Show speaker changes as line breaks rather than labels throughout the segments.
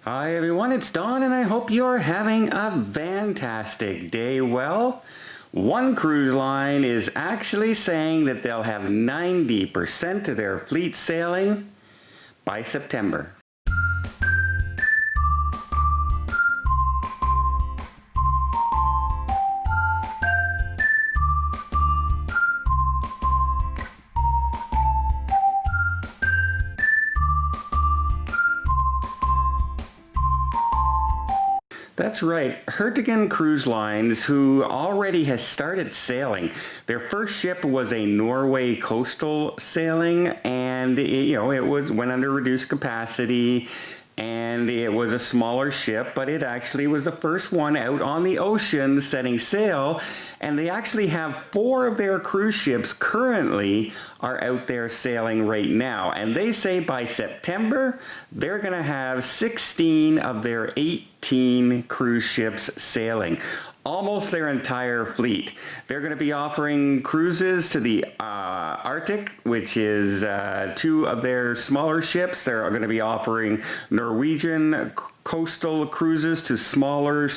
Hi everyone, it's Don and I hope you're having a fantastic day. Well, one cruise line is actually saying that they'll have 90% of their fleet sailing by September. That's right, Hurtigruten Cruise Lines, who already has started sailing. Their first ship was a Norway coastal sailing, and it went under reduced capacity, and it was a smaller ship, but it actually was the first one out on the ocean setting sail. And they actually have 4 of their cruise ships currently are out there sailing right now. And they say by September, they're going to have 16 of their 18 cruise ships sailing. Almost their entire fleet. They're going to be offering cruises to the Arctic, which is 2 of their smaller ships. They're going to be offering Norwegian coastal cruises to smaller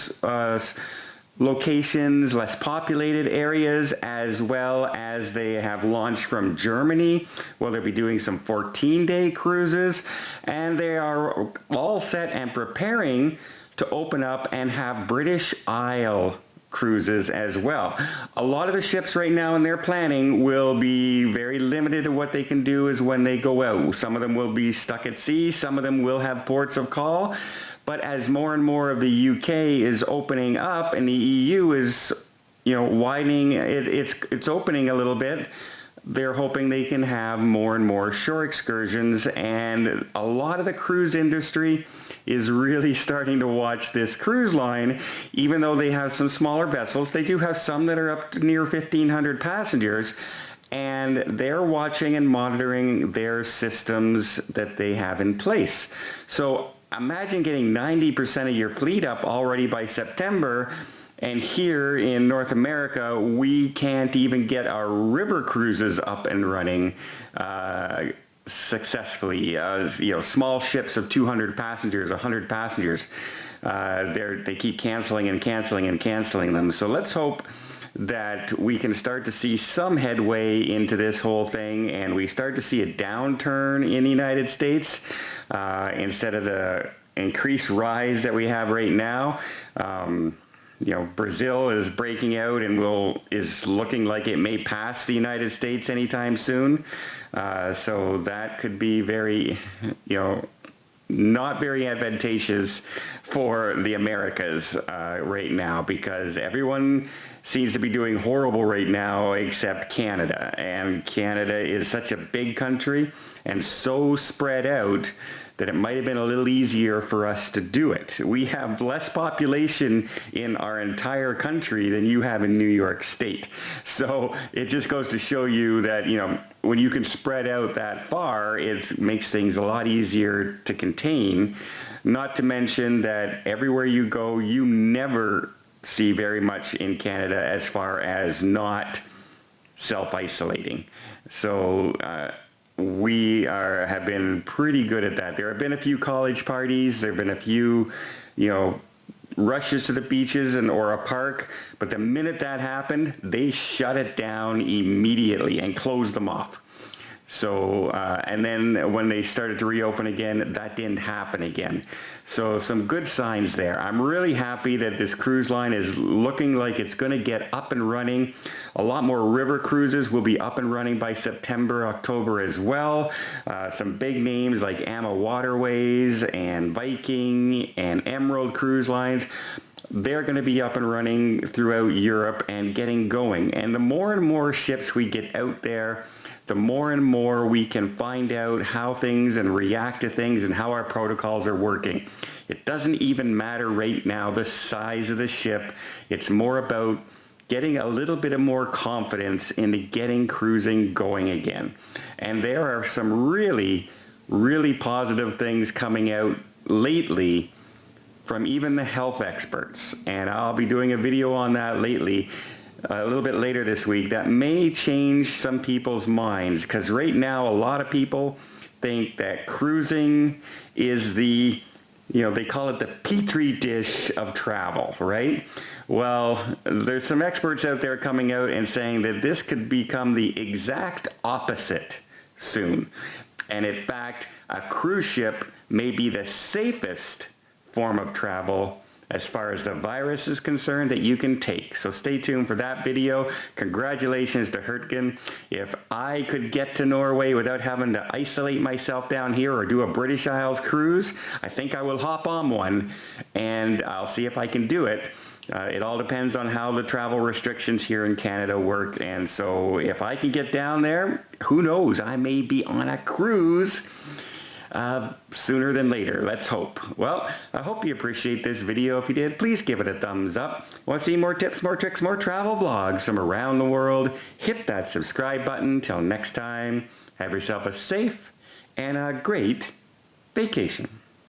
locations, less populated areas, as well as they have launched from Germany. Well, they'll be doing some 14-day cruises, and they are all set and preparing to open up and have British Isle cruises as well. A lot of the ships right now in their planning will be very limited to what they can do is when they go out. Some of them will be stuck at sea, some of them will have ports of call. But as more and more of the UK is opening up and the EU is, widening, it's opening a little bit, they're hoping they can have more and more shore excursions. And a lot of the cruise industry is really starting to watch this cruise line. Even though they have some smaller vessels, they do have some that are up to near 1,500 passengers. And they're watching and monitoring their systems that they have in place. So imagine getting 90% of your fleet up already by September, and here in North America, we can't even get our river cruises up and running successfully. Small ships of 200 passengers, 100 passengers, they keep canceling and canceling and canceling them. So let's hope that we can start to see some headway into this whole thing, and we start to see a downturn in the United States instead of the increased rise that we have right now. Brazil is breaking out and is looking like it may pass the United States anytime soon. So that could be very, not very advantageous for the Americas right now, because everyone seems to be doing horrible right now except Canada. And Canada is such a big country and so spread out that it might have been a little easier for us to do it. We have less population in our entire country than you have in New York State. So it just goes to show you that, when you can spread out that far, it makes things a lot easier to contain. Not to mention that everywhere you go, you never see very much in Canada as far as not self-isolating. So we have been pretty good at that. There have been a few college parties, there have been a few, rushes to the beaches or a park, but the minute that happened, they shut it down immediately and closed them off. So, and then when they started to reopen again, that didn't happen again. So some good signs there. I'm really happy that this cruise line is looking like it's going to get up and running. A lot more river cruises will be up and running by September, October as well. Some big names like Amma Waterways and Viking and Emerald Cruise Lines. They're going to be up and running throughout Europe and getting going. And the more and more ships we get out there, the more and more we can find out how things and react to things and how our protocols are working. It doesn't even matter right now the size of the ship. It's more about getting a little bit of more confidence into getting cruising going again. And there are some really, really positive things coming out lately from even the health experts. And I'll be doing a video on that a little bit later this week that may change some people's minds, because right now a lot of people think that cruising is the they call it the petri dish of travel, right? Well, there's some experts out there coming out and saying that this could become the exact opposite soon. And in fact, a cruise ship may be the safest form of travel as far as the virus is concerned that you can take. So stay tuned for that video. Congratulations to Hurtigruten. If I could get to Norway without having to isolate myself down here or do a British Isles cruise, I think I will hop on one, and I'll see if I can do it. It all depends on how the travel restrictions here in Canada work, and so if I can get down there, who knows, I may be on a cruise sooner than later. Let's hope. Well, I hope you appreciate this video. If you did, please give it a thumbs up. Want to see more tips, more tricks, more travel vlogs from around the world? Hit that subscribe button. Till next time, have yourself a safe and a great vacation.